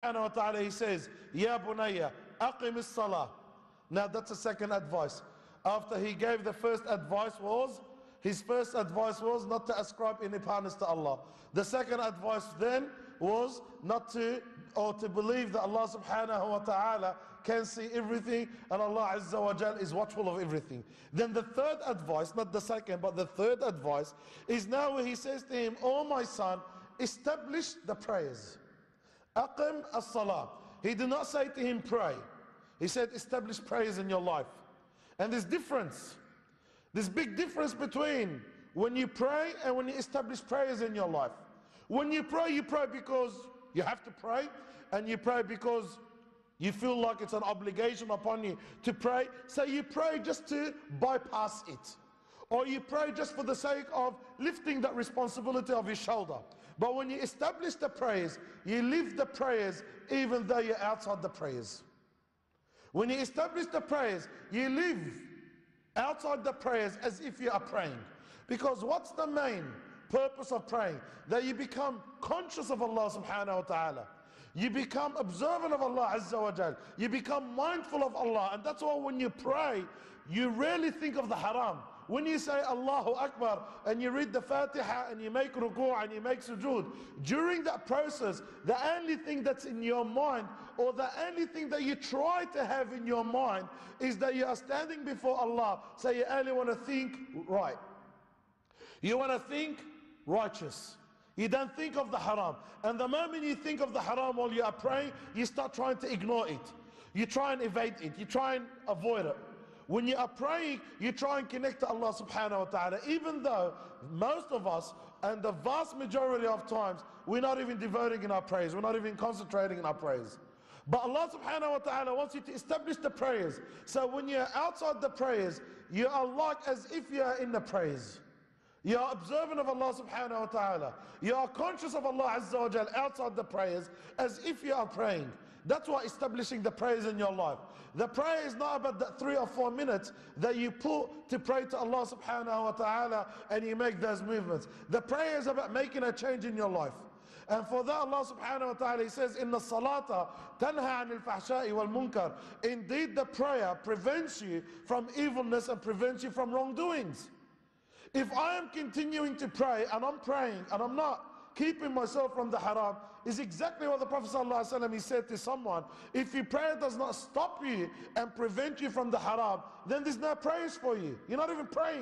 subhanahu wa ta'ala, he says, Ya bunayya, aqim as-salah. Now that's the second advice. After he gave the first advice his first advice was not to ascribe any partners to Allah. The second advice then was not to, or to believe that Allah subhanahu wa ta'ala can see everything and Allah azza wa jal is watchful of everything. Then the third advice, not the second, but the third advice is now where he says to him, oh my son, establish the prayers. Aqim as-salah. He did not say to him pray. He said establish prayers in your life. And there's difference. There's big difference between when you pray and when you establish prayers in your life. When you pray because you have to pray, and you pray because you feel like it's an obligation upon you to pray. So you pray just to bypass it. Or you pray just for the sake of lifting that responsibility of your shoulder. But when you establish the prayers, you live the prayers even though you're outside the prayers. When you establish the prayers, you live outside the prayers as if you are praying. Because what's the main purpose of praying? That you become conscious of Allah subhanahu wa ta'ala. You become observant of Allah azza wa jal. You become mindful of Allah. And that's why when you pray, you rarely think of the haram. When you say Allahu Akbar and you read the Fatiha and you make ruku' and you make sujood, during that process, the only thing that's in your mind, or the only thing that you try to have in your mind, is that you are standing before Allah. So you only want to think right. You want to think righteous. You don't think of the haram. And the moment you think of the haram while you are praying, you start trying to ignore it. You try and evade it. You try and avoid it. When you are praying, you try and connect to Allah subhanahu wa ta'ala, even though most of us, and the vast majority of times, we're not even devoting in our prayers. We're not even concentrating in our prayers. But Allah subhanahu wa ta'ala wants you to establish the prayers. So when you're outside the prayers, you are like as if you are in the prayers. You are observant of Allah subhanahu wa ta'ala. You are conscious of Allah azza wa jal outside the prayers as if you are praying. That's why establishing the prayers in your life. The prayer is not about that 3 or 4 minutes that you put to pray to Allah subhanahu wa ta'ala and you make those movements. The prayer is about making a change in your life. And for that Allah subhanahu wa ta'ala, he says, Inna salata tanha anil fahsha'i wal munkar. Indeed, the prayer prevents you from evilness and prevents you from wrongdoings. If I am continuing to pray and I'm praying and I'm not keeping myself from the haram, is exactly what the Prophet ﷺ, he said to someone, if your prayer does not stop you and prevent you from the haram, then there's no prayers for you. You're not even praying.